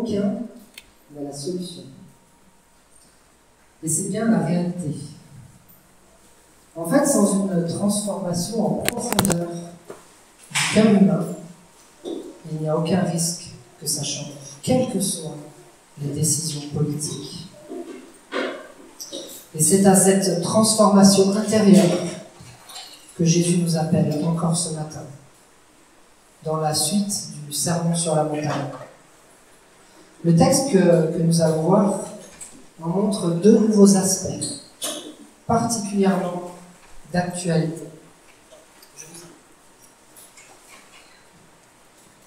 aucun n'a la solution. Et c'est bien la réalité. En fait, sans une transformation en profondeur du cœur humain, il n'y a aucun risque que ça change, quelles que soient les décisions politiques. Et c'est à cette transformation intérieure que Jésus nous appelle encore ce matin, dans la suite du Sermon sur la montagne. Le texte que nous allons voir en montre deux nouveaux aspects, particulièrement d'actualité. Je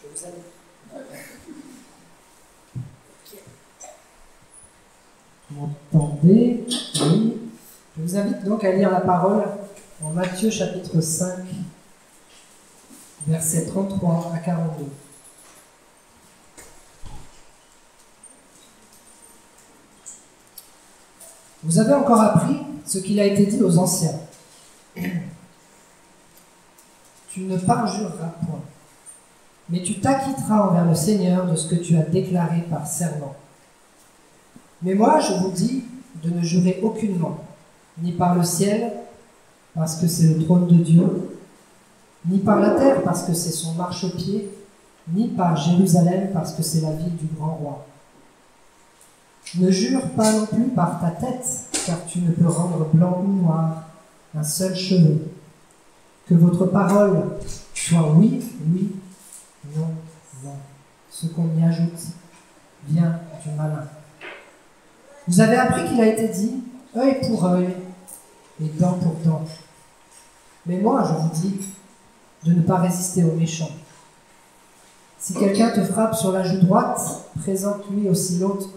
vous aide. Vous m'entendez? Oui. Je vous invite donc à lire la parole en Matthieu chapitre 5, versets 33 à 42. Vous avez encore appris ce qu'il a été dit aux anciens. Tu ne parjureras point, mais tu t'acquitteras envers le Seigneur de ce que tu as déclaré par serment. Mais moi, je vous dis de ne jurer aucunement, ni par le ciel, parce que c'est le trône de Dieu, ni par la terre, parce que c'est son marchepied, ni par Jérusalem, parce que c'est la ville du grand roi. Ne jure pas non plus par ta tête, car tu ne peux rendre blanc ou noir un seul cheveu. Que votre parole soit oui, oui, non, non. Ce qu'on y ajoute vient du malin. Vous avez appris qu'il a été dit œil pour œil et dent pour dent. Mais moi, je vous dis de ne pas résister aux méchants. Si quelqu'un te frappe sur la joue droite, présente-lui aussi l'autre.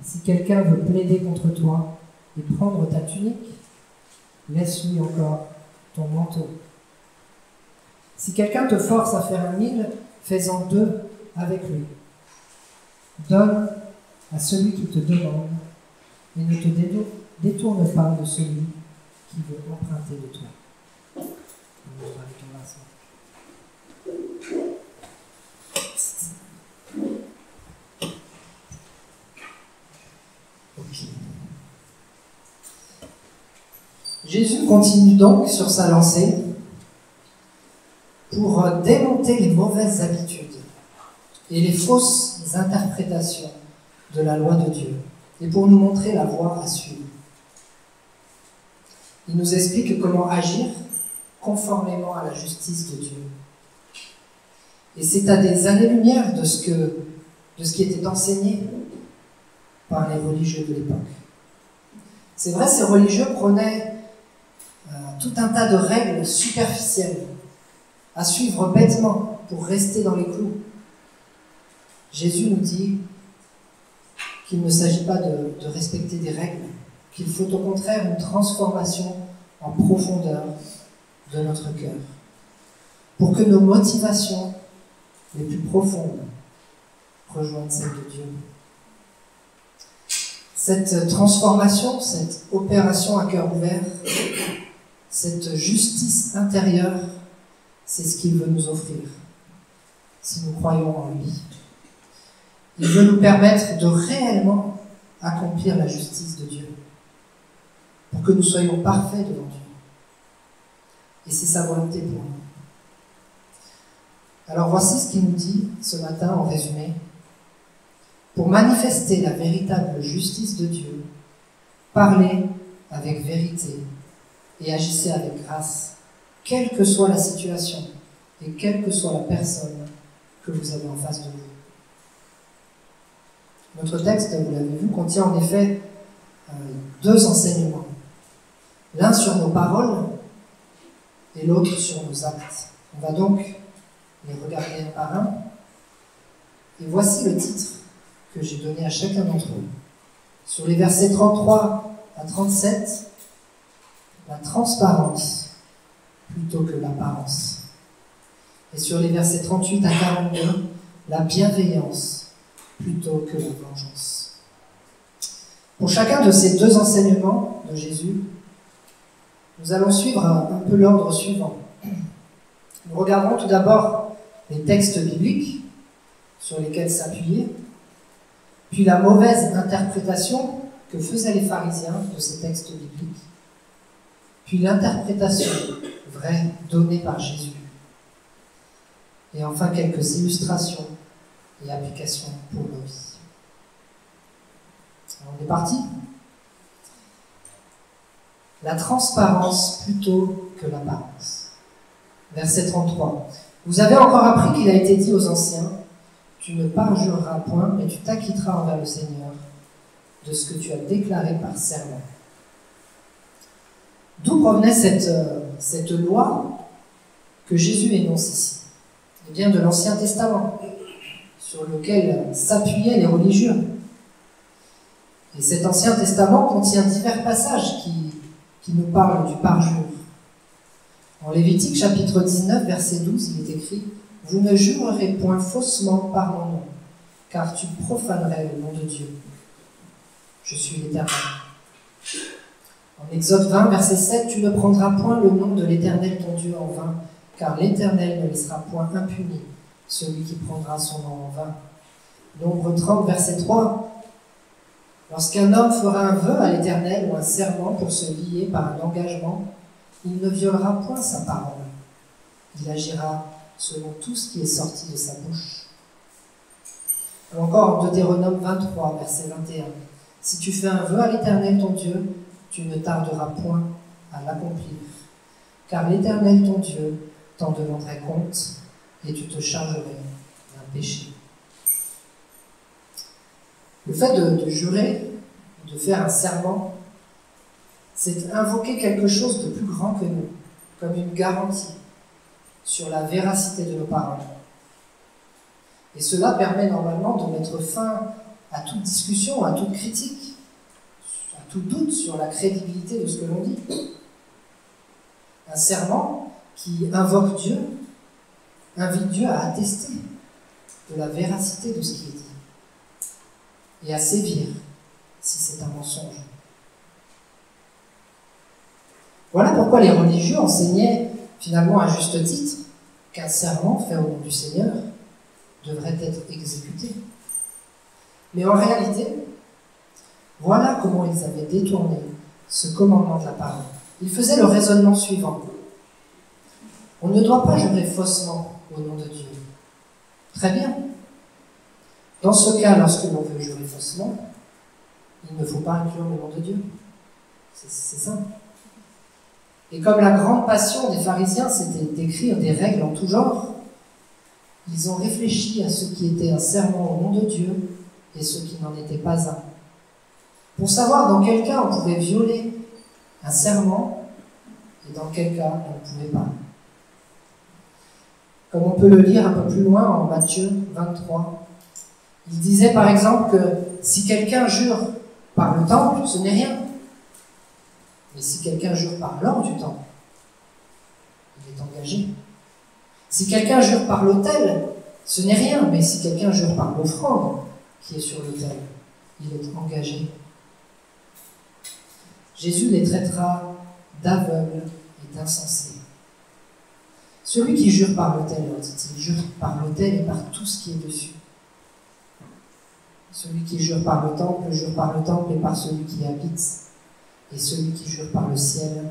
Si quelqu'un veut plaider contre toi et prendre ta tunique, laisse-lui encore ton manteau. Si quelqu'un te force à faire 1000, fais-en 2 avec lui. Donne à celui qui te demande et ne te détourne pas de celui qui veut emprunter de toi. Jésus continue donc sur sa lancée pour démonter les mauvaises habitudes et les fausses interprétations de la loi de Dieu et pour nous montrer la voie à suivre. Il nous explique comment agir conformément à la justice de Dieu. Et c'est à des années-lumière de ce qui était enseigné par les religieux de l'époque. C'est vrai, ces religieux prenaient tout un tas de règles superficielles à suivre bêtement pour rester dans les clous. Jésus nous dit qu'il ne s'agit pas de respecter des règles, qu'il faut au contraire une transformation en profondeur de notre cœur, pour que nos motivations les plus profondes rejoignent celles de Dieu. Cette transformation, cette opération à cœur ouvert, cette justice intérieure, c'est ce qu'il veut nous offrir, si nous croyons en lui. Il veut nous permettre de réellement accomplir la justice de Dieu, pour que nous soyons parfaits devant Dieu. Et c'est sa volonté pour nous. Alors voici ce qu'il nous dit ce matin en résumé. Pour manifester la véritable justice de Dieu, parlez avec vérité et agissez avec grâce, quelle que soit la situation et quelle que soit la personne que vous avez en face de vous. Notre texte, vous l'avez vu, contient en effet 2 enseignements. L'un sur nos paroles et l'autre sur nos actes. On va donc les regarder un par un. Et voici le titre que j'ai donné à chacun d'entre eux. Sur les versets 33 à 37, la transparence plutôt que l'apparence. Et sur les versets 38 à 42, la bienveillance plutôt que la vengeance. Pour chacun de ces 2 enseignements de Jésus, nous allons suivre un peu l'ordre suivant. Nous regarderons tout d'abord les textes bibliques sur lesquels s'appuyer puis la mauvaise interprétation que faisaient les pharisiens de ces textes bibliques, puis l'interprétation vraie donnée par Jésus, et enfin quelques illustrations et applications pour nos vies. Alors, on est parti. La transparence plutôt que l'apparence. Verset 33. Vous avez encore appris qu'il a été dit aux anciens, tu ne parjureras point, mais tu t'acquitteras envers le Seigneur de ce que tu as déclaré par serment. D'où provenait cette loi que Jésus énonce ici? Eh bien, de l'Ancien Testament, sur lequel s'appuyaient les religieux. Et cet Ancien Testament contient divers passages qui nous parlent du parjure. En Lévitique, chapitre 19, verset 12, il est écrit « Vous ne jurerez point faussement par mon nom, car tu profanerais le nom de Dieu. Je suis l'Éternel. » En Exode 20, verset 7, « Tu ne prendras point le nom de l'Éternel ton Dieu en vain, car l'Éternel ne laissera point impuni celui qui prendra son nom en vain. » Nombre 30, verset 3, « Lorsqu'un homme fera un vœu à l'Éternel ou un serment pour se lier par un engagement, il ne violera point sa parole. Il agira selon tout ce qui est sorti de sa bouche. » Ou encore en Deutéronome 23, verset 21, « Si tu fais un vœu à l'Éternel ton Dieu, tu ne tarderas point à l'accomplir, car l'Éternel ton Dieu t'en demanderait compte et tu te chargerais d'un péché. » Le fait de jurer, de faire un serment, c'est invoquer quelque chose de plus grand que nous, comme une garantie sur la véracité de nos paroles. Et cela permet normalement de mettre fin à toute discussion, à toute critique, à tout doute sur la crédibilité de ce que l'on dit. Un serment qui invoque Dieu, invite Dieu à attester de la véracité de ce qui est dit et à sévir si c'est un mensonge. Voilà pourquoi les religieux enseignaient, finalement à juste titre, qu'un serment fait au nom du Seigneur devrait être exécuté. Mais en réalité, voilà comment ils avaient détourné ce commandement de la parole. Ils faisaient le raisonnement suivant. On ne doit pas jurer faussement au nom de Dieu. Très bien. Dans ce cas, lorsque l'on veut jurer faussement, il ne faut pas inclure le nom de Dieu. C'est simple. Et comme la grande passion des pharisiens, c'était d'écrire des règles en tout genre, ils ont réfléchi à ce qui était un serment au nom de Dieu et ce qui n'en était pas un. Pour savoir dans quel cas on pouvait violer un serment et dans quel cas on ne pouvait pas. Comme on peut le lire un peu plus loin en Matthieu 23, il disait par exemple que si quelqu'un jure par le temple, ce n'est rien. Mais si quelqu'un jure par l'or du temple, il est engagé. Si quelqu'un jure par l'autel, ce n'est rien. Mais si quelqu'un jure par l'offrande qui est sur l'autel, il est engagé. Jésus les traitera d'aveugles et d'insensés. Celui qui jure par l'autel, dit-il, jure par l'autel et par tout ce qui est dessus. Celui qui jure par le temple et par celui qui y habite. Et celui qui jure par le ciel,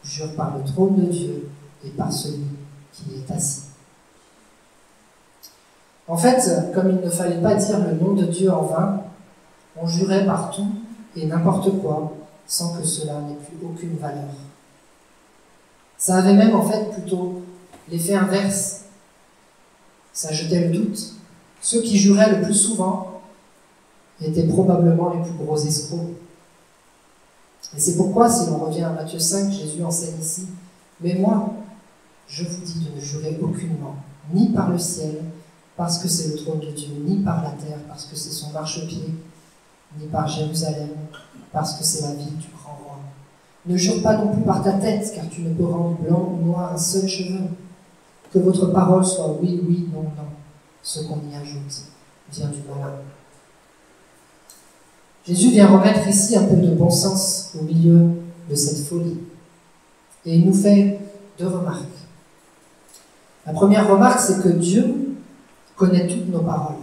jure par le trône de Dieu et par celui qui y est assis. En fait, comme il ne fallait pas dire le nom de Dieu en vain, on jurait par tout et n'importe quoi, sans que cela n'ait plus aucune valeur. Ça avait même en fait plutôt l'effet inverse. Ça jetait le doute. Ceux qui juraient le plus souvent étaient probablement les plus gros escrocs. Et c'est pourquoi, si l'on revient à Matthieu 5, Jésus enseigne ici, « Mais moi, je vous dis de ne jurer aucunement, ni par le ciel, parce que c'est le trône de Dieu, ni par la terre, parce que c'est son marchepied, ni par Jérusalem, parce que c'est la ville du grand roi. Ne jure pas non plus par ta tête, car tu ne peux rendre blanc ou noir un seul cheveu. Que votre parole soit oui, oui, non, non. Ce qu'on y ajoute vient du malin. » Jésus vient remettre ici un peu de bon sens au milieu de cette folie. Et il nous fait deux remarques. La première remarque, c'est que Dieu connaît toutes nos paroles.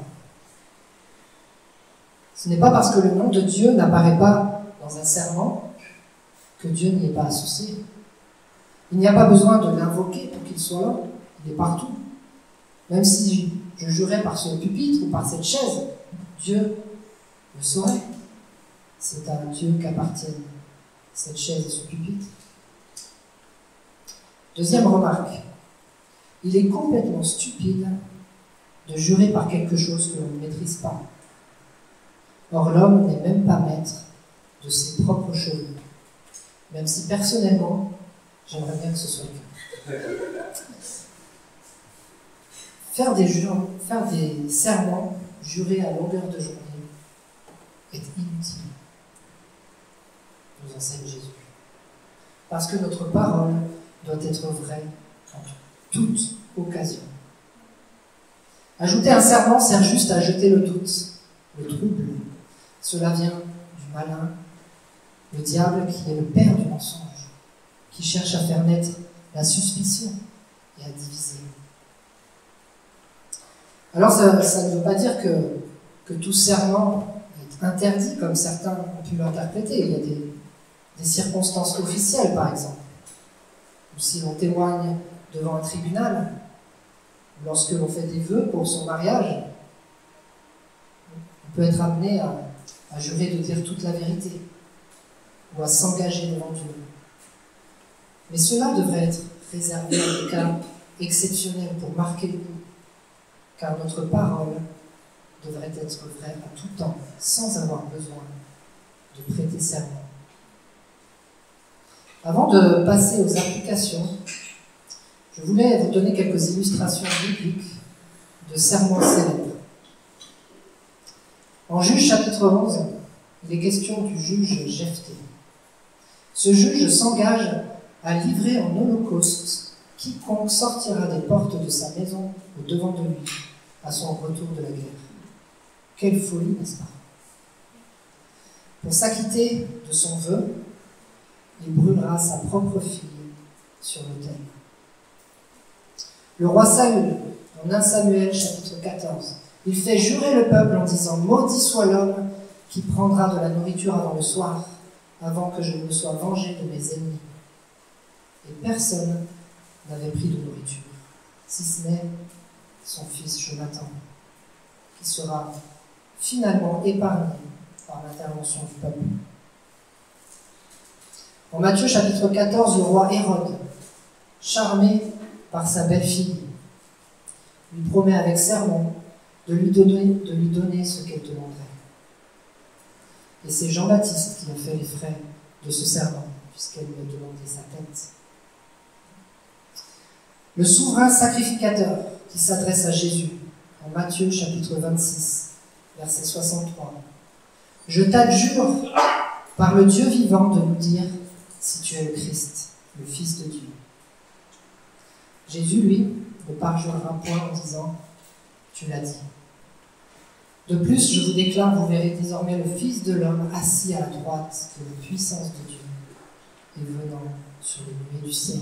Ce n'est pas parce que le nom de Dieu n'apparaît pas dans un serment que Dieu n'y est pas associé. Il n'y a pas besoin de l'invoquer pour qu'il soit là. Il est partout. Même si je jurais par ce pupitre ou par cette chaise, Dieu le saurait. C'est à Dieu qu'appartiennent cette chaise et ce pupitre. Deuxième remarque. Il est complètement stupide de jurer par quelque chose que l'on ne maîtrise pas. Or, l'homme n'est même pas maître de ses propres cheveux, même si personnellement, j'aimerais bien que ce soit le cas. Faire des serments jurés à longueur de journée est inutile, nous enseigne Jésus. Parce que notre parole doit être vraie en toute occasion. Ajouter un serment sert juste à jeter le doute, le trouble. Cela vient du malin, le diable qui est le père du mensonge, qui cherche à faire naître la suspicion et à diviser. Alors ça ne veut pas dire que tout serment est interdit, comme certains ont pu l'interpréter. Il y a des circonstances officielles, par exemple, ou si l'on témoigne devant un tribunal, lorsque l'on fait des vœux pour son mariage, on peut être amené à jurer de dire toute la vérité, ou à s'engager devant Dieu. Mais cela devrait être réservé à des cas exceptionnels pour marquer le coup, car notre parole devrait être vraie à tout temps, sans avoir besoin de prêter serment. Avant de passer aux applications, je voulais vous donner quelques illustrations bibliques de serments célèbres. En Juge chapitre 11, il est question du juge Jephthé. Ce juge s'engage à livrer en holocauste quiconque sortira des portes de sa maison au devant de lui à son retour de la guerre. Quelle folie, n'est-ce pas? Pour s'acquitter de son vœu, il brûlera sa propre fille sur l'autel. Le roi Saül, en 1 Samuel chapitre 14, il fait jurer le peuple en disant « Maudit soit l'homme qui prendra de la nourriture avant le soir, avant que je ne me sois vengé de mes ennemis. » Et personne n'avait pris de nourriture, si ce n'est son fils Jonathan, qui sera finalement épargné par l'intervention du peuple. En Matthieu chapitre 14, le roi Hérode, charmé par sa belle-fille, lui promet avec serment de lui donner ce qu'elle demanderait. Et c'est Jean-Baptiste qui a fait les frais de ce serment, puisqu'elle lui a demandé sa tête. Le souverain sacrificateur qui s'adresse à Jésus, en Matthieu chapitre 26, verset 63. « Je t'adjure par le Dieu vivant de nous dire si tu es le Christ, le Fils de Dieu. » Jésus, lui, ne parjurera point en disant « Tu l'as dit ». De plus, je vous déclare, vous verrez désormais le Fils de l'homme assis à la droite de la puissance de Dieu et venant sur les nuées du ciel.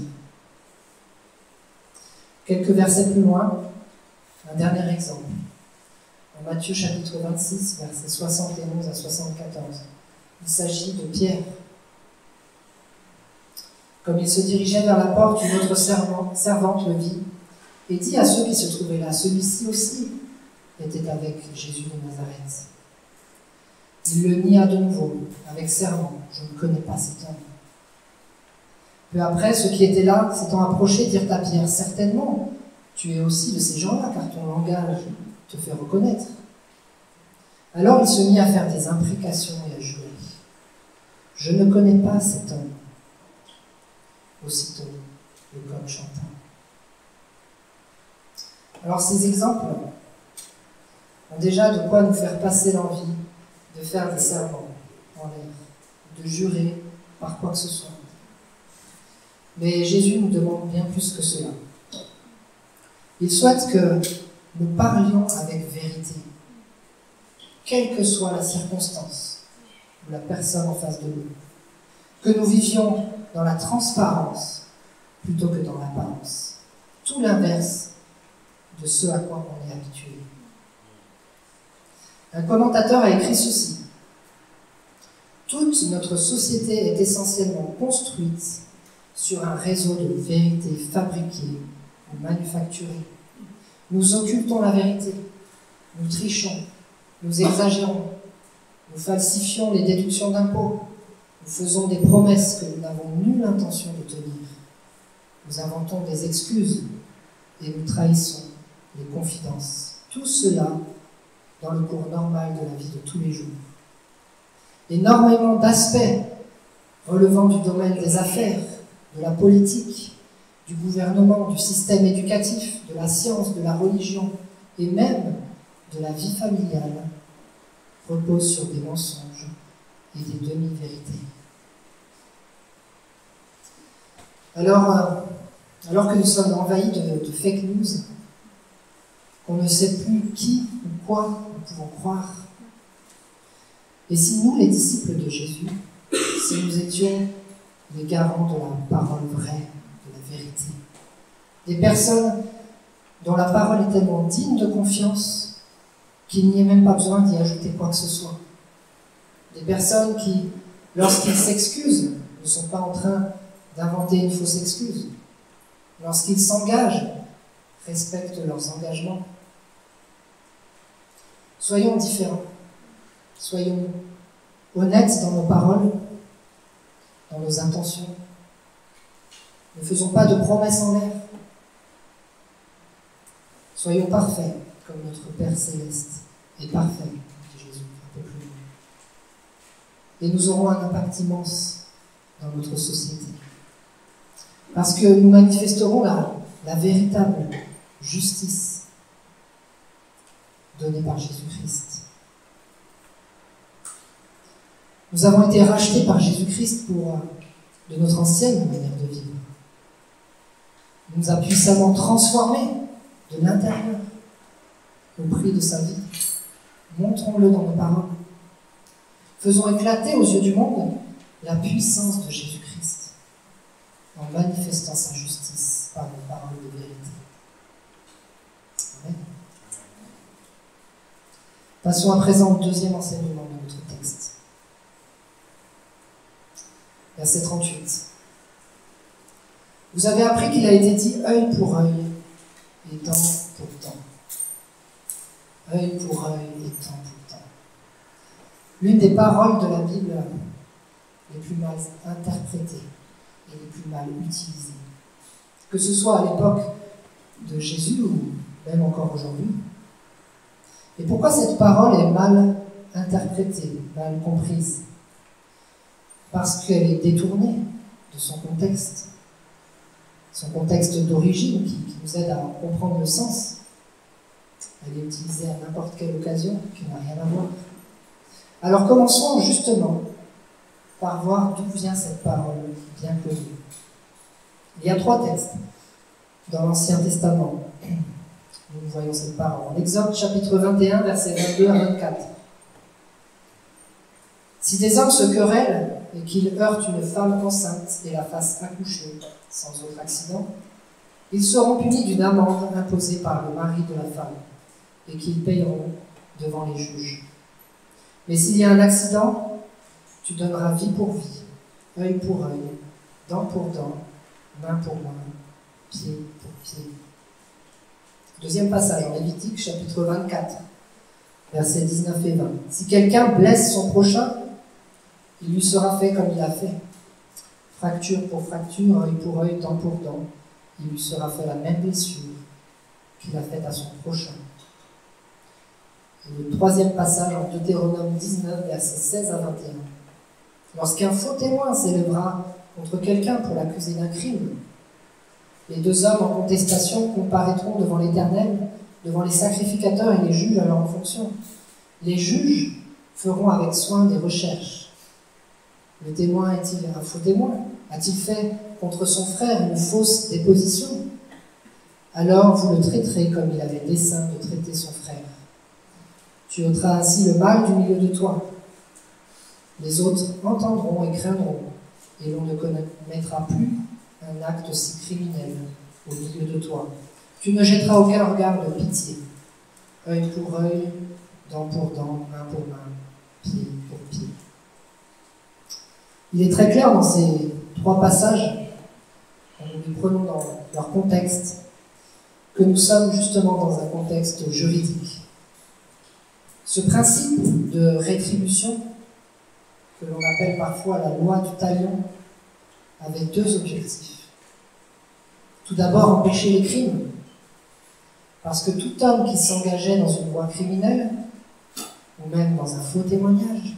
Quelques versets plus loin, un dernier exemple. En Matthieu chapitre 26, versets 71 à 74. Il s'agit de Pierre. Comme il se dirigeait vers la porte, une autre servante le vit et dit à ceux qui se trouvaient là, celui-ci aussi était avec Jésus de Nazareth. Il le nia de nouveau, avec serment, je ne connais pas cet homme. Peu après, ceux qui étaient là, s'étant approchés, dirent à Pierre, certainement, tu es aussi de ces gens-là, car ton langage te fait reconnaître. Alors il se mit à faire des imprécations et à jurer. Je ne connais pas cet homme. Aussitôt, le coq chanta. Alors ces exemples ont déjà de quoi nous faire passer l'envie de faire des serments en l'air, de jurer par quoi que ce soit. Mais Jésus nous demande bien plus que cela. Il souhaite que nous parlions avec vérité, quelle que soit la circonstance ou la personne en face de nous. Que nous vivions dans la transparence plutôt que dans l'apparence. Tout l'inverse de ce à quoi on est habitué. Un commentateur a écrit ceci: toute notre société est essentiellement construite sur un réseau de vérités fabriquées ou manufacturées. Nous occultons la vérité, nous trichons, nous exagérons, nous falsifions les déductions d'impôts, nous faisons des promesses que nous n'avons nulle intention de tenir. Nous inventons des excuses et nous trahissons les confidences. Tout cela dans le cours normal de la vie de tous les jours. Énormément d'aspects relevant du domaine des affaires, de la politique, du gouvernement, du système éducatif, de la science, de la religion et même de la vie familiale reposent sur des mensonges et des demi-vérités. Alors que nous sommes envahis de fake news, qu'on ne sait plus qui ou quoi nous pouvons croire, et si nous, les disciples de Jésus, si nous étions les garants de la parole vraie, de la vérité, des personnes dont la parole est tellement digne de confiance qu'il n'y ait même pas besoin d'y ajouter quoi que ce soit, des personnes qui, lorsqu'ils s'excusent, ne sont pas en train d'inventer une fausse excuse, lorsqu'ils s'engagent, respectent leurs engagements. Soyons différents. Soyons honnêtes dans nos paroles, dans nos intentions. Ne faisons pas de promesses en l'air. Soyons parfaits, comme notre Père Céleste est parfait, dit Jésus un peu plus loin. Et nous aurons un impact immense dans notre société. Parce que nous manifesterons la véritable justice donnée par Jésus-Christ. Nous avons été rachetés par Jésus-Christ de notre ancienne manière de vivre. Il nous a puissamment transformés de l'intérieur au prix de sa vie. Montrons-le dans nos paroles. Faisons éclater aux yeux du monde la puissance de Jésus-Christ en manifestant sa justice par nos paroles de vérité. Amen. Passons à présent au deuxième enseignement de notre texte. Verset 38. Vous avez appris qu'il a été dit œil pour œil et dent pour dent. Œil pour œil et dent pour dent. L'une des paroles de la Bible les plus mal interprétées et les plus mal utilisées. Que ce soit à l'époque de Jésus ou même encore aujourd'hui. Et pourquoi cette parole est mal interprétée, mal comprise? Parce qu'elle est détournée de son contexte d'origine qui nous aide à comprendre le sens. Elle est utilisée à n'importe quelle occasion qui n'a rien à voir. Alors commençons justement par voir d'où vient cette parole bien connue. Il y a 3 textes dans l'Ancien Testament. Nous voyons cette parole. En Exode chapitre 21, versets 22 à 24. Si des hommes se querellent et qu'ils heurtent une femme enceinte et la fassent accoucher sans autre accident, ils seront punis d'une amende imposée par le mari de la femme et qu'ils payeront devant les juges. Mais s'il y a un accident, tu donneras vie pour vie, œil pour œil, dent pour dent, main pour main, pied pour pied. Deuxième passage en Lévitique, chapitre 24, versets 19 et 20. Si quelqu'un blesse son prochain, il lui sera fait comme il a fait. Fracture pour fracture, œil pour œil, dent pour dent, il lui sera fait la même blessure qu'il a faite à son prochain. Et le troisième passage en Deutéronome 19, versets 16 à 21. Lorsqu'un faux témoin s'élèvera contre quelqu'un pour l'accuser d'un crime, les 2 hommes en contestation comparaîtront devant l'Éternel, devant les sacrificateurs et les juges alors en fonction. Les juges feront avec soin des recherches. Le témoin est-il un faux témoin? A-t-il fait contre son frère une fausse déposition? Alors vous le traiterez comme il avait dessein de traiter son frère. Tu ôteras ainsi le mal du milieu de toi. Les autres entendront et craindront, et l'on ne commettra plus un acte aussi criminel au milieu de toi. Tu ne jetteras aucun regard de pitié, œil pour œil, dent pour dent, main pour main, pied pour pied. Il est très clair dans ces 3 passages, quand nous les prenons dans leur contexte, que nous sommes justement dans un contexte juridique. Ce principe de rétribution, que l'on appelle parfois la loi du talion, avait 2 objectifs. Tout d'abord, empêcher les crimes, parce que tout homme qui s'engageait dans une voie criminelle, ou même dans un faux témoignage,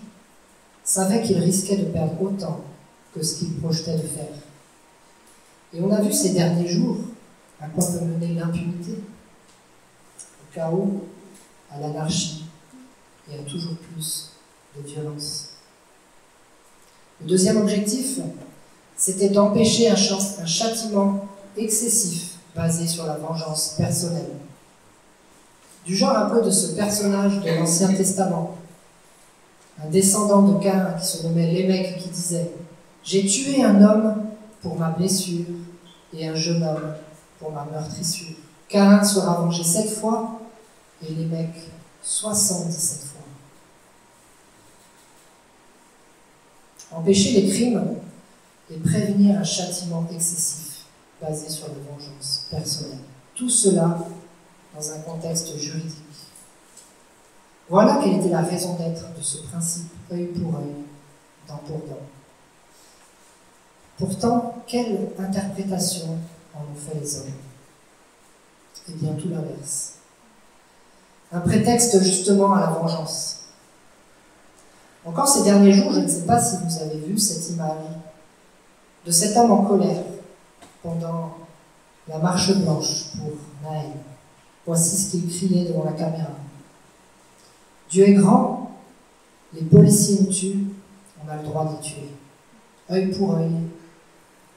savait qu'il risquait de perdre autant que ce qu'il projetait de faire. Et on a vu ces derniers jours à quoi peut mener l'impunité, au chaos, à l'anarchie et à toujours plus de violence. Le deuxième objectif, c'était d'empêcher un châtiment excessif basé sur la vengeance personnelle. Du genre un peu de ce personnage de l'Ancien Testament, un descendant de Caïn qui se nommait Lémec qui disait « J'ai tué un homme pour ma blessure et un jeune homme pour ma meurtrissure. » Caïn sera vengé 7 fois et Lémec 77 fois. Empêcher les crimes et prévenir un châtiment excessif basé sur la vengeance personnelle. Tout cela dans un contexte juridique. Voilà quelle était la raison d'être de ce principe œil pour œil, dent pour dent. Pourtant, quelle interprétation en ont fait les hommes? Eh bien, tout l'inverse. Un prétexte justement à la vengeance. Encore ces derniers jours, je ne sais pas si vous avez vu cette image de cet homme en colère pendant la marche blanche pour Naël. Voici ce qu'il criait devant la caméra. Dieu est grand, les policiers nous tuent, on a le droit de les tuer. Œil pour œil,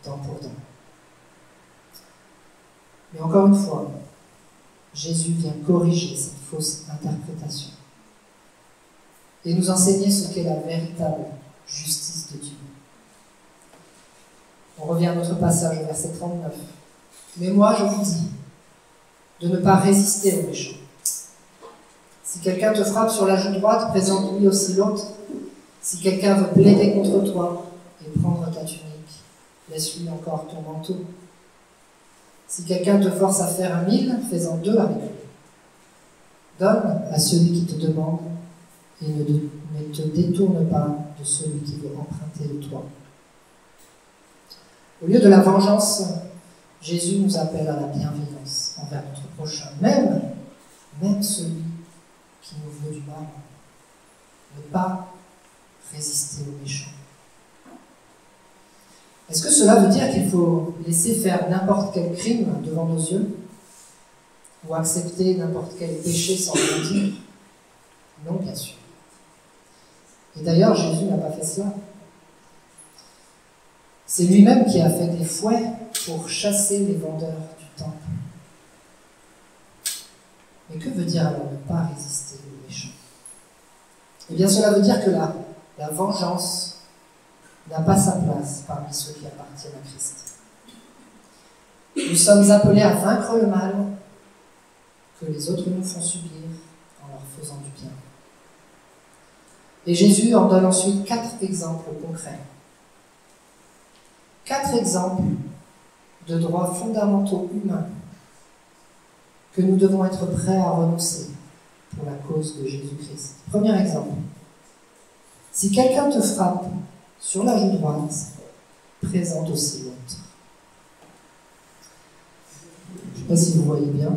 dent pour dent. Mais encore une fois, Jésus vient corriger cette fausse interprétation et nous enseigner ce qu'est la véritable justice de Dieu. On revient à notre passage au verset 39. Mais moi, je vous dis de ne pas résister aux méchants. Si quelqu'un te frappe sur la joue droite, présente-lui aussi l'autre. Si quelqu'un veut plaider contre toi et prendre ta tunique, laisse-lui encore ton manteau. Si quelqu'un te force à faire 1000, fais-en 2 avec lui. Donne à celui qui te demande et ne te détourne pas de celui qui veut emprunter de toi. Au lieu de la vengeance, Jésus nous appelle à la bienveillance envers notre prochain, même celui qui nous veut du mal. Ne pas résister aux méchants. Est-ce que cela veut dire qu'il faut laisser faire n'importe quel crime devant nos yeux? Ou accepter n'importe quel péché sans rien dire? Non, bien sûr. Et d'ailleurs, Jésus n'a pas fait cela. C'est lui-même qui a fait des fouets pour chasser les vendeurs du temple. Mais que veut dire alors ne pas résister aux méchants? Eh bien, cela veut dire que la vengeance n'a pas sa place parmi ceux qui appartiennent à Christ. Nous sommes appelés à vaincre le mal que les autres nous font subir en leur faisant du bien. Et Jésus en donne ensuite 4 exemples concrets. 4 exemples de droits fondamentaux humains que nous devons être prêts à renoncer pour la cause de Jésus-Christ. Premier exemple. Si quelqu'un te frappe sur la joue droite, présente aussi l'autre. Je ne sais pas si vous voyez bien,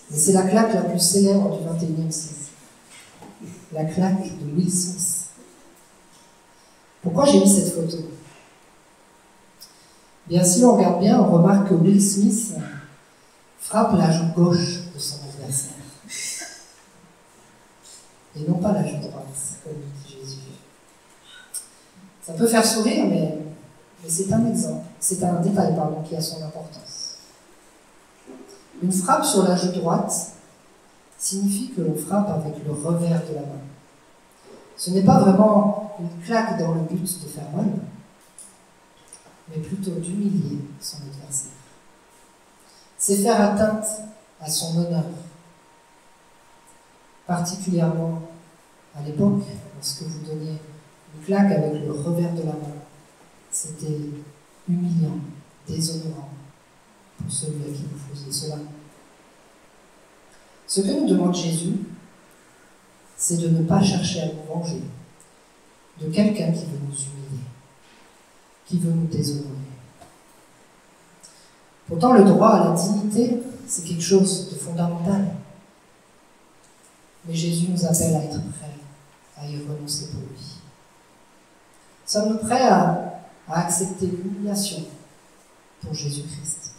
mais c'est la claque la plus célèbre du XXIe siècle. La claque de Will Smith. Pourquoi j'ai mis cette photo? Bien, si l'on regarde bien, on remarque que Will Smith frappe la joue gauche de son adversaire. Et non pas la joue droite, comme dit Jésus. Ça peut faire sourire, mais c'est un exemple, c'est un détail qui a son importance. Une frappe sur la joue droite signifie que l'on frappe avec le revers de la main. Ce n'est pas vraiment une claque dans le but de faire mal, mais plutôt d'humilier son adversaire. C'est faire atteinte à son honneur. particulièrement à l'époque, lorsque vous donniez une claque avec le revers de la main. C'était humiliant, déshonorant pour celui à qui vous faisiez cela. Ce que nous demande Jésus, c'est de ne pas chercher à nous venger de quelqu'un qui veut nous humilier, qui veut nous déshonorer. Pourtant, le droit à la dignité, c'est quelque chose de fondamental. Mais Jésus nous appelle à être prêts à y renoncer pour lui. Sommes-nous prêts à accepter l'humiliation pour Jésus-Christ?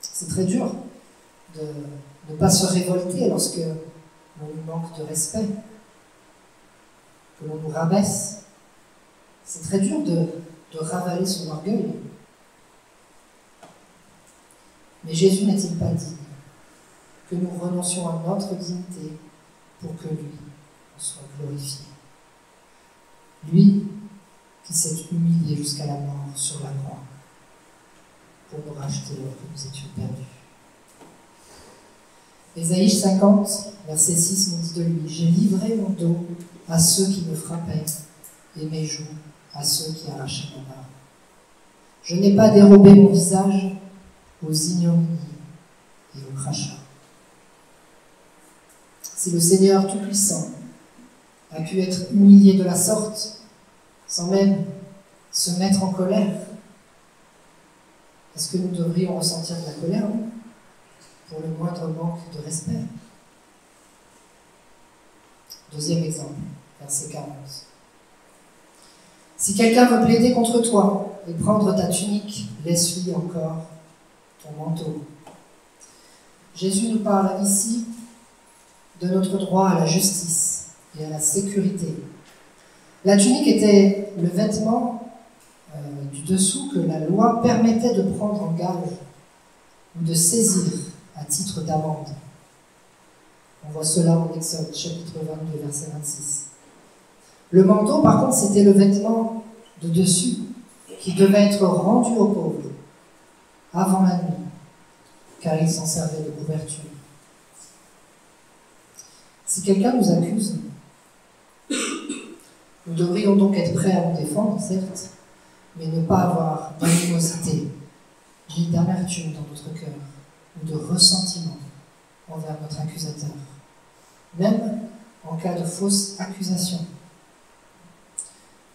C'est très dur de ne pas se révolter lorsque l'on nous manque de respect, que l'on nous rabaisse. C'est très dur de ravaler son orgueil. Mais Jésus n'est-il pas digne que nous renoncions à notre dignité pour que lui en soit glorifié? Lui qui s'est humilié jusqu'à la mort sur la croix pour nous racheter alors que nous étions perdus. Ésaïe 50, verset 6 nous dit de lui: « J'ai livré mon dos à ceux qui me frappaient et mes joues à ceux qui arrachaient mon âme. Je n'ai pas dérobé mon visage aux ignominies et aux crachats. » Si le Seigneur Tout-Puissant a pu être humilié de la sorte, sans même se mettre en colère, est-ce que nous devrions ressentir de la colère, nous, pour le moindre manque de respect? Deuxième exemple, verset 40. Si quelqu'un veut plaider contre toi et prendre ta tunique, laisse-lui encore ton manteau. Jésus nous parle ici de notre droit à la justice et à la sécurité. La tunique était le vêtement du dessous que la loi permettait de prendre en gage ou de saisir à titre d'amende. On voit cela en Exode, chapitre 22, verset 26. Le manteau, par contre, c'était le vêtement de dessus qui devait être rendu aux pauvres avant la nuit, car il s'en servait de couverture. Si quelqu'un nous accuse, nous devrions donc être prêts à nous défendre, certes, mais ne pas avoir d'animosité ni d'amertume dans notre cœur ou de ressentiment envers notre accusateur, même en cas de fausse accusation.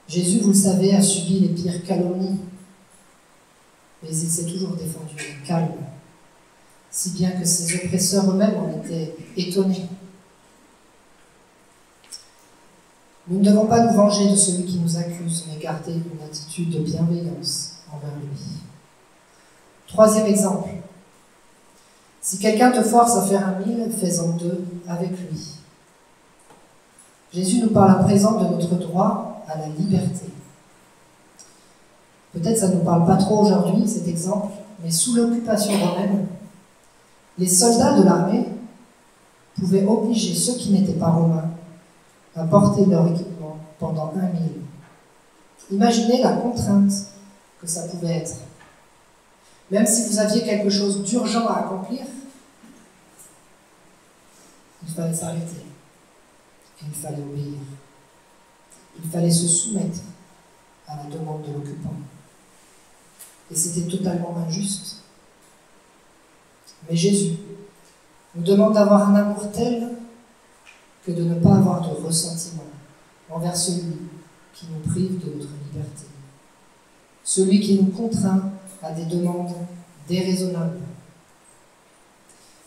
Jésus, vous le savez, a subi les pires calomnies, mais il s'est toujours défendu calme, si bien que ses oppresseurs eux-mêmes en étaient étonnés. Nous ne devons pas nous venger de celui qui nous accuse, mais garder une attitude de bienveillance envers lui. Troisième exemple. Si quelqu'un te force à faire un mille, fais-en deux avec lui. Jésus nous parle à présent de notre droit à la liberté. Peut-être ça ne nous parle pas trop aujourd'hui, cet exemple, mais sous l'occupation romaine, les soldats de l'armée pouvaient obliger ceux qui n'étaient pas romains à porter leur équipement pendant 1 mille. Imaginez la contrainte que ça pouvait être. Même si vous aviez quelque chose d'urgent à accomplir, il fallait s'arrêter et il fallait obéir. Il fallait se soumettre à la demande de l'occupant. Et c'était totalement injuste. Mais Jésus nous demande d'avoir un amour tel que de ne pas avoir de ressentiment envers celui qui nous prive de notre liberté, celui qui nous contraint à des demandes déraisonnables.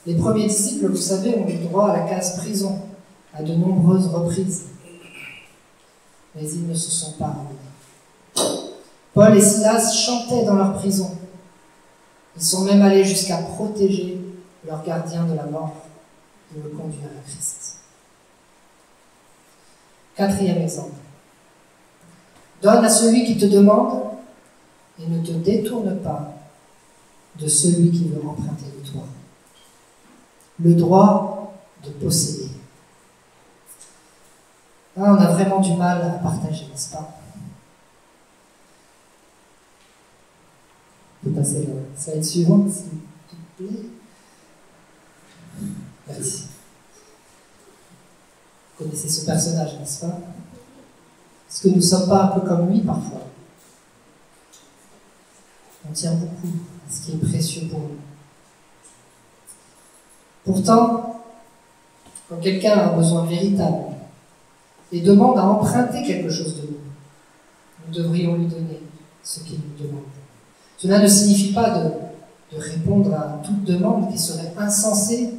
Les premiers disciples, vous savez, ont eu droit à la case prison à de nombreuses reprises, mais ils ne se sont pas remis. Paul et Silas chantaient dans leur prison. Ils sont même allés jusqu'à protéger leur gardien de la mort et le conduire à Christ. Quatrième exemple. Donne à celui qui te demande et ne te détourne pas de celui qui veut emprunter de toi. Le droit de posséder. Là, on a vraiment du mal à partager, n'est-ce pas? On peut passer à la slide suivante, s'il te plaît. Merci. connaissez ce personnage, n'est-ce pas? Est-ce que nous ne sommes pas un peu comme lui parfois? On tient beaucoup à ce qui est précieux pour nous. Pourtant, quand quelqu'un a un besoin véritable et demande à emprunter quelque chose de nous, nous devrions lui donner ce qu'il nous demande. Cela ne signifie pas de répondre à toute demande qui serait insensée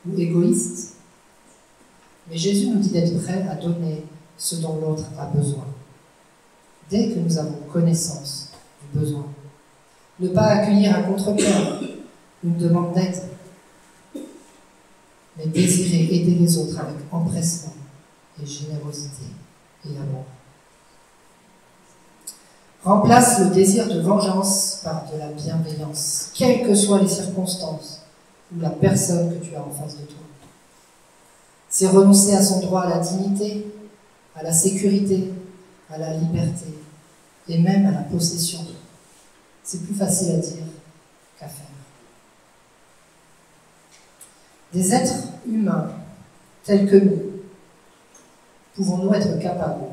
ou égoïste, mais Jésus nous dit d'être prêt à donner ce dont l'autre a besoin, dès que nous avons connaissance du besoin. Ne pas accueillir à contre-cœur une demande d'aide, mais désirer aider les autres avec empressement et générosité et amour. Remplace le désir de vengeance par de la bienveillance, quelles que soient les circonstances ou la personne que tu as en face de toi. C'est renoncer à son droit à la dignité, à la sécurité, à la liberté et même à la possession. C'est plus facile à dire qu'à faire. Des êtres humains tels que nous, pouvons-nous être capables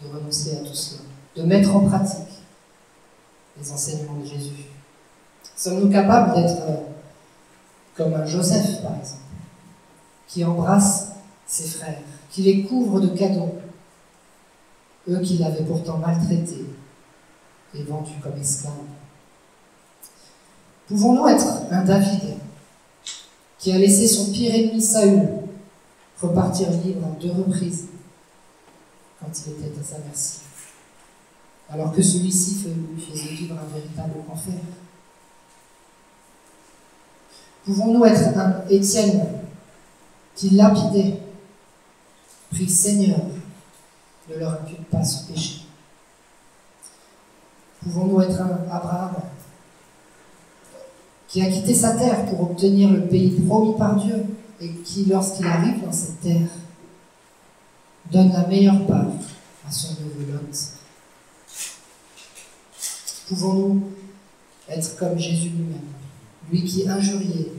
de renoncer à tout cela, de mettre en pratique les enseignements de Jésus? Sommes-nous capables d'être comme un Joseph, par exemple, qui embrasse ses frères, qui les couvre de cadeaux, eux qui l'avaient pourtant maltraités et vendus comme esclaves? Pouvons-nous être un David qui a laissé son pire ennemi Saül repartir libre en 2 reprises quand il était à sa merci, alors que celui-ci lui faisait vivre un véritable enfer? Pouvons-nous être un Étienne qui lapidait, prie Seigneur, ne leur impute pas ce péché? Pouvons-nous être un Abraham qui a quitté sa terre pour obtenir le pays promis par Dieu et qui, lorsqu'il arrive dans cette terre, donne la meilleure part à son neveu Lot? Pouvons-nous être comme Jésus lui-même, lui qui injuriait,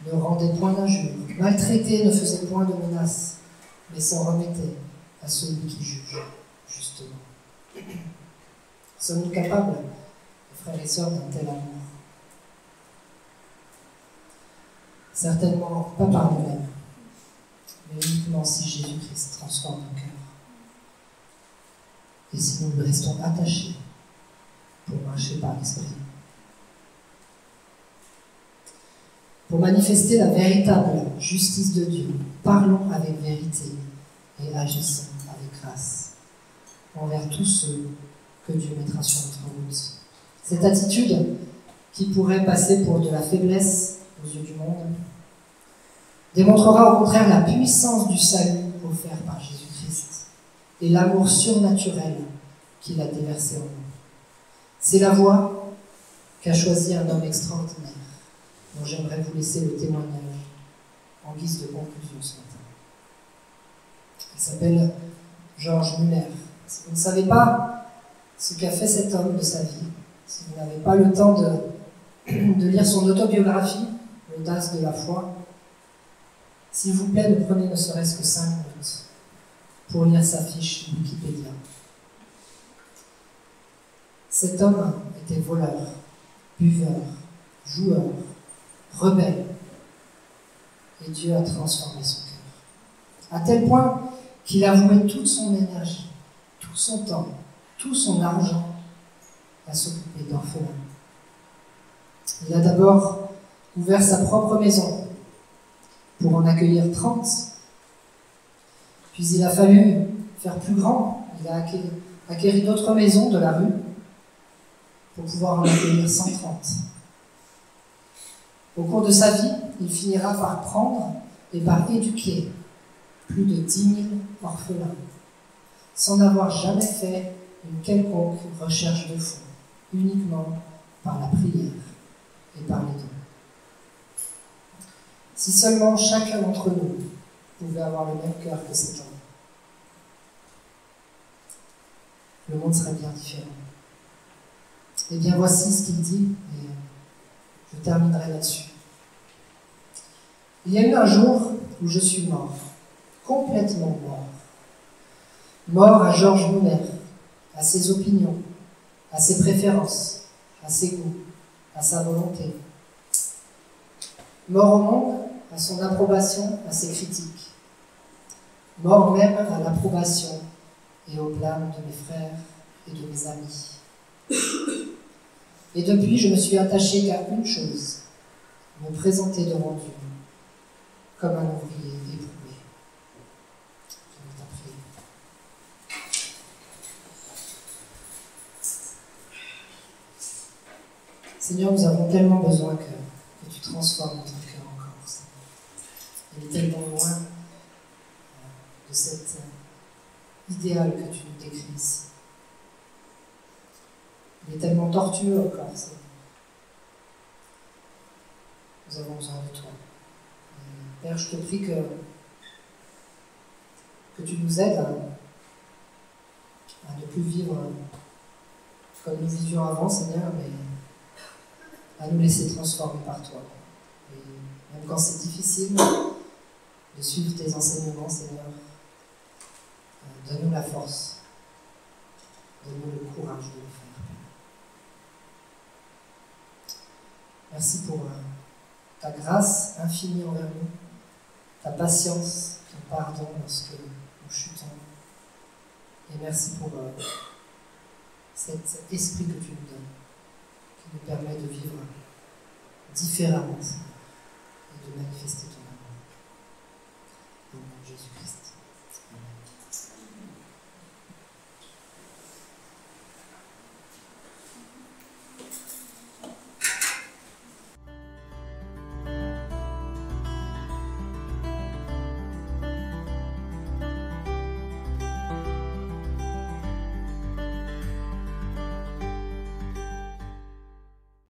ne rendait point d'injures, maltraitait, ne faisait point de menaces, mais s'en remettait à celui qui juge justement? Sommes-nous capables, frères et sœurs, d'un tel amour? Certainement pas par nous-mêmes, mais uniquement si Jésus-Christ transforme nos cœurs. Et si nous lui restons attachés pour marcher par l'Esprit. Pour manifester la véritable justice de Dieu, parlons avec vérité et agissons avec grâce envers tous ceux que Dieu mettra sur notre route. Cette attitude, qui pourrait passer pour de la faiblesse aux yeux du monde, démontrera au contraire la puissance du salut offert par Jésus-Christ et l'amour surnaturel qu'il a déversé en nous. C'est la voie qu'a choisie un homme extraordinaire, dont j'aimerais vous laisser le témoignage en guise de conclusion ce matin. Il s'appelle George Muller. Si vous ne savez pas ce qu'a fait cet homme de sa vie, si vous n'avez pas le temps de lire son autobiographie, L'audace de la foi, s'il vous plaît, ne prenez ne serait-ce que 5 minutes pour lire sa fiche Wikipédia. Cet homme était voleur, buveur, joueur, rebelle, et Dieu a transformé son cœur. À tel point qu'il a voué toute son énergie, tout son temps, tout son argent à s'occuper d'orphelins. Il a d'abord ouvert sa propre maison pour en accueillir 30. Puis il a fallu faire plus grand. Il a acquéri d'autres maisons de la rue pour pouvoir en accueillir 130. Au cours de sa vie, il finira par prendre et par éduquer plus de 10 000 orphelins, sans n'avoir jamais fait une quelconque recherche de fonds, uniquement par la prière et par les dons. Si seulement chacun d'entre nous pouvait avoir le même cœur que cet homme, le monde serait bien différent. Eh bien, voici ce qu'il dit, et je terminerai là-dessus. Il y a eu un jour où je suis mort, complètement mort. Mort à Georges Mouner, à ses opinions, à ses préférences, à ses goûts, à sa volonté. Mort au monde, à son approbation, à ses critiques. Mort même à l'approbation et aux blâmes de mes frères et de mes amis. Et depuis, je me suis attaché qu'à une chose, me présenter devant Dieu, comme un ouvrier éprouvé. Je vais t'en prier. Seigneur, nous avons tellement besoin que tu transformes notre cœur encore, Seigneur. Il est tellement loin de cet idéal que tu nous décris ici. Il est tellement tortueux encore, Seigneur. Nous avons besoin de toi. Et Père, je te prie que tu nous aides à ne plus vivre comme nous vivions avant, Seigneur, mais à nous laisser transformer par toi. Et même quand c'est difficile de suivre tes enseignements, Seigneur, donne-nous la force, donne-nous le courage de le faire. Merci pour ta grâce infinie envers nous, ta patience, ton pardon lorsque nous chutons. Et merci pour cet esprit que tu nous donnes, qui nous permet de vivre différemment.